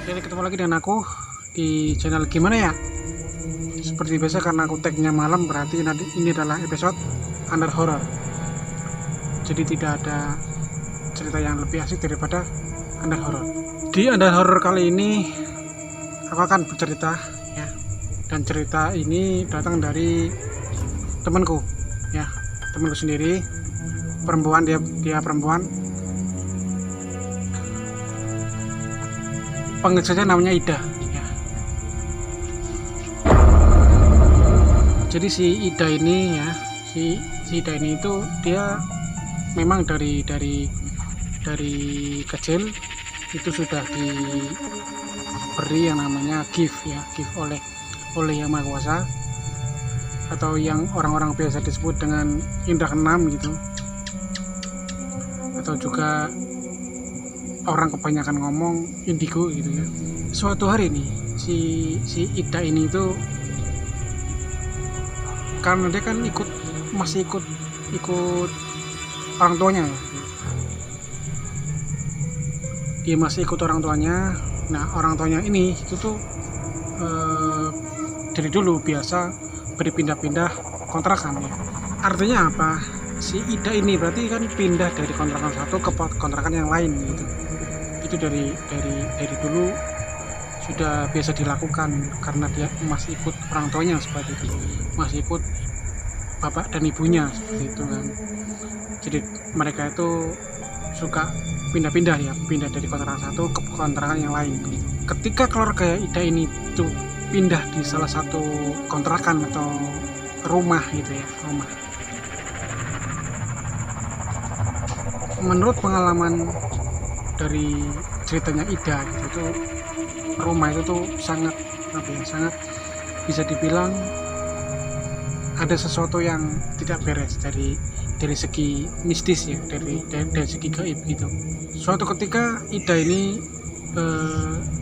Jadi ketemu lagi dengan aku di channel Gimana Ya. Seperti biasa, karena aku tagnya malam, berarti nanti ini adalah episode under horror. Jadi tidak ada cerita yang lebih asik daripada under horror. Di under horror kali ini aku akan bercerita ya. Dan cerita ini datang dari temanku ya, temanku sendiri, perempuan, dia perempuan. Panggil saja namanya Ida ya. Jadi si Ida ini ya, si Ida ini itu dia memang dari kecil itu sudah diberi yang namanya gift ya, gift oleh Yang Maha Kuasa, atau yang orang-orang biasa disebut dengan indra keenam gitu, atau juga orang kebanyakan ngomong indigo gitu ya. Suatu hari nih si Ida ini itu, karena dia kan masih ikut orang tuanya ya. Dia masih ikut orang tuanya. Nah, orang tuanya ini itu tuh dari dulu biasa berpindah-pindah kontrakan ya. Artinya apa? Si Ida ini berarti kan pindah dari kontrakan satu ke kontrakan yang lain gitu. Itu dari dulu sudah biasa dilakukan, karena dia masih ikut orang tuanya seperti itu, masih ikut bapak dan ibunya seperti itu kan. Jadi mereka itu suka pindah-pindah ya, pindah dari kontrakan satu ke kontrakan yang lain gitu. Ketika keluarga Ida ini tuh pindah di salah satu kontrakan atau rumah gitu ya, rumah, menurut pengalaman dari ceritanya Ida itu rumah itu tuh sangat sangat bisa dibilang ada sesuatu yang tidak beres dari segi mistis ya, dari segi gaib gitu. Suatu ketika Ida ini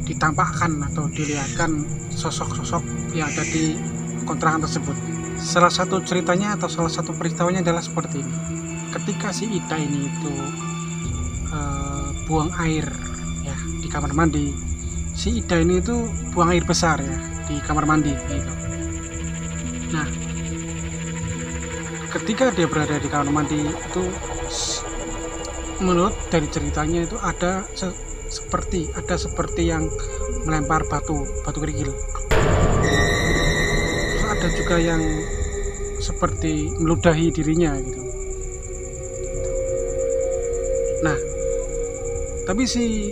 ditampakkan atau dilihatkan sosok-sosok yang ada di kontrakan tersebut. Salah satu ceritanya atau salah satu peristiwanya adalah seperti ini. Ketika si Ida ini itu buang air ya di kamar mandi, si Ida ini itu buang air besar ya di kamar mandi gitu. Nah, ketika dia berada di kamar mandi itu, menurut dari ceritanya itu ada seperti yang melempar batu kerikil. Terus ada juga yang seperti meludahi dirinya gitu. Nah, tapi si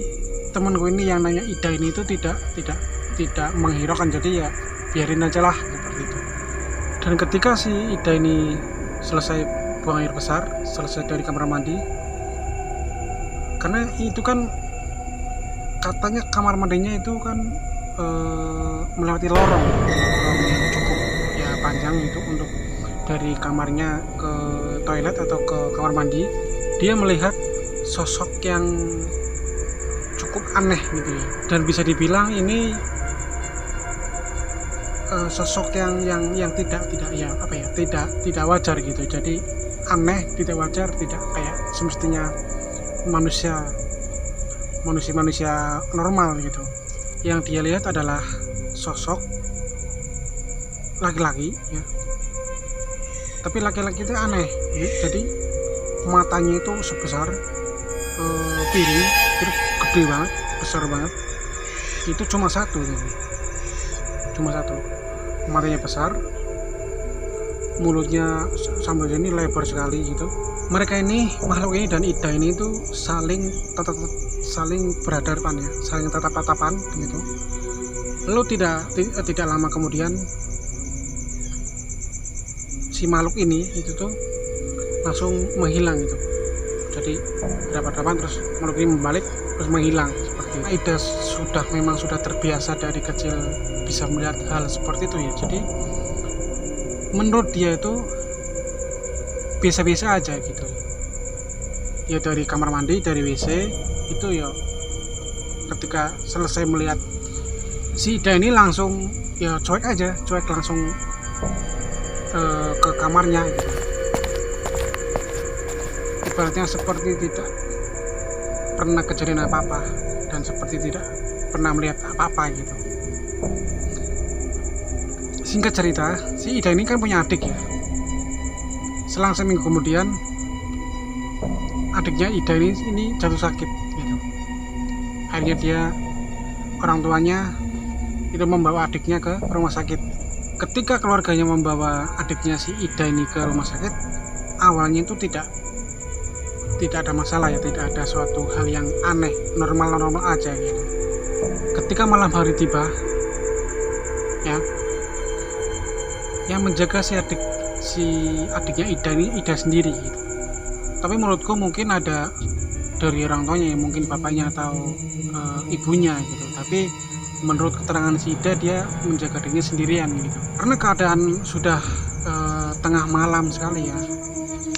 temanku ini yang nanya Ida ini itu tidak menghiraukan, jadi ya biarin aja lah seperti itu. Dan ketika si Ida ini selesai buang air besar, selesai dari kamar mandi, karena itu kan katanya kamar mandinya itu kan melewati lorong yang cukup ya panjang itu untuk dari kamarnya ke toilet atau ke kamar mandi. Dia melihat sosok yang cukup aneh gitu ya, dan bisa dibilang ini sosok yang tidak ya apa ya, tidak wajar gitu. Jadi aneh, tidak wajar, tidak kayak semestinya manusia normal gitu. Yang dia lihat adalah sosok laki-laki ya, tapi laki-laki itu aneh ya. Jadi matanya itu sebesar piring, terus gede banget, besar banget. Itu cuma satu gitu. Cuma satu, matanya besar, mulutnya sambil ini lebar sekali gitu. Mereka ini, makhluk ini dan Ida ini itu saling berhadapan ya, saling tatap-tatapan gitu. Lalu tidak lama kemudian si makhluk ini itu tuh langsung menghilang gitu. Jadi berhadapan, terus makhluk ini membalik terus menghilang seperti itu. Ida memang sudah terbiasa dari kecil bisa melihat hal seperti itu ya. Jadi menurut dia itu biasa-biasa aja gitu ya. Dari kamar mandi, dari WC itu ya, ketika selesai melihat si Ida ini langsung ya cuek langsung ke kamarnya gitu. Ibaratnya seperti tidak pernah kejadian apa-apa, dan seperti tidak pernah melihat apa-apa gitu. Singkat cerita, si Ida ini kan punya adik ya. Selang seminggu kemudian adiknya Ida ini jatuh sakit gitu. Akhirnya orang tuanya itu membawa adiknya ke rumah sakit. Ketika keluarganya membawa adiknya si Ida ini ke rumah sakit, awalnya itu tidak ada masalah ya, tidak ada suatu hal yang aneh, normal aja gitu. Ketika malam hari tiba ya, yang menjaga si adiknya Ida ini Ida sendiri gitu. Tapi menurutku mungkin ada dari orang tuanya ya, mungkin bapaknya atau ibunya gitu. Tapi menurut keterangan si Ida, dia menjaga dirinya sendirian gitu. Karena keadaan sudah tengah malam sekali ya.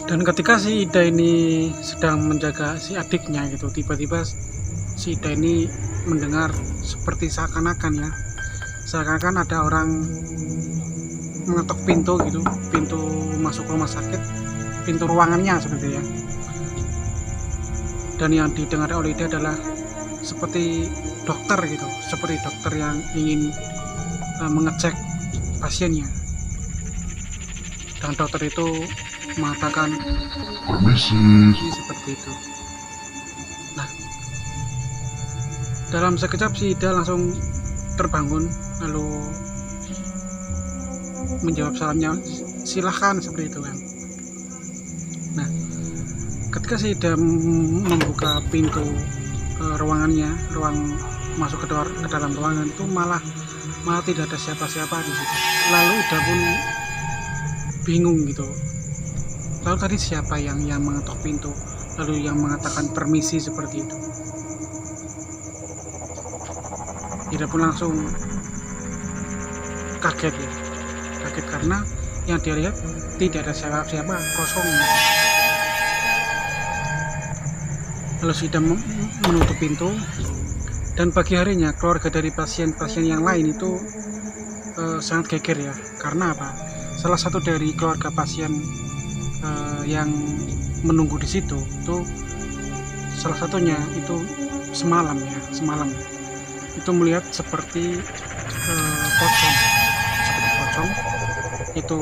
Dan ketika si Ida ini sedang menjaga si adiknya gitu, tiba-tiba si Ida ini mendengar seperti seakan-akan ada orang mengetok pintu gitu, pintu masuk rumah sakit, pintu ruangannya seperti ya. Dan yang didengar oleh Ida adalah seperti dokter gitu, seperti dokter yang ingin mengecek pasiennya. Dan dokter itu mengatakan permisi seperti itu. Nah, dalam sekejap si Ida langsung terbangun lalu menjawab salamnya, silahkan, seperti itu kan. Nah, ketika si Ida membuka pintu ruangannya, ruang masuk ke dalam ruangan itu malah tidak ada siapa-siapa di situ. Lalu Ida pun bingung gitu. Lalu tadi siapa yang mengetok pintu, lalu yang mengatakan permisi seperti itu? Ida pun langsung kaget ya. Kaget karena yang dia lihat tidak ada siapa-siapa, kosong. Lalu Ida menutup pintu, dan pagi harinya keluarga dari pasien-pasien yang lain itu sangat geger ya. Karena apa? Salah satu dari keluarga pasien yang menunggu di situ itu, salah satunya itu semalam itu melihat seperti pocong itu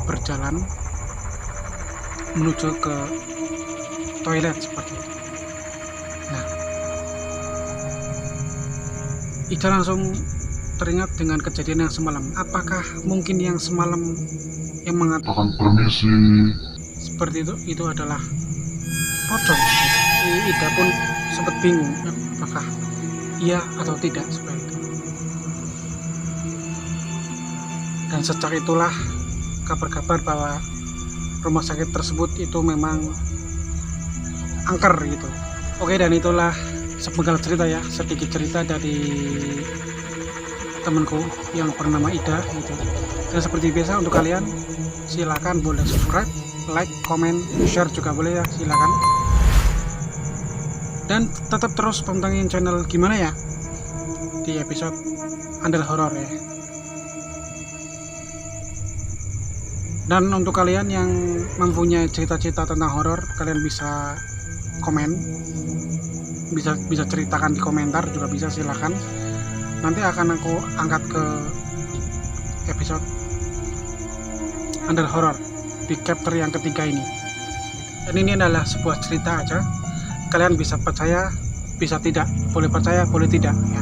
berjalan menuju ke toilet seperti itu. Nah, Ida langsung teringat dengan kejadian yang semalam. Apakah mungkin yang semalam yang mengatakan permisi seperti itu adalah pocong? Ida pun sempat bingung apakah iya atau tidak seperti itu. Dan sejak itulah kabar-kabar bahwa rumah sakit tersebut itu memang angker gitu. Oke, dan itulah sepenggal cerita ya, sedikit cerita dari temanku yang bernama Ida gitu. Dan seperti biasa untuk kalian, silakan boleh subscribe, like, comment, share juga boleh ya, silakan. Dan tetap terus pantengin channel Gimana Ya di episode Andal Horor ya. Dan untuk kalian yang mempunyai cerita-cerita tentang horor, kalian bisa komen, bisa ceritakan di komentar juga bisa, silakan. Nanti akan aku angkat ke episode Andal Horor di chapter yang ketiga ini. Dan ini adalah sebuah cerita aja. Kalian bisa percaya, bisa tidak, boleh percaya, boleh tidak ya.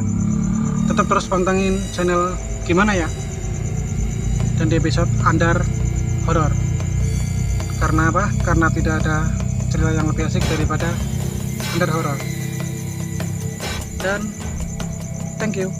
Tetap terus pantengin channel Gimana Ya dan di episode Andal Horor. Karena apa? Karena tidak ada cerita yang lebih asik daripada Andal Horor. Dan thank you.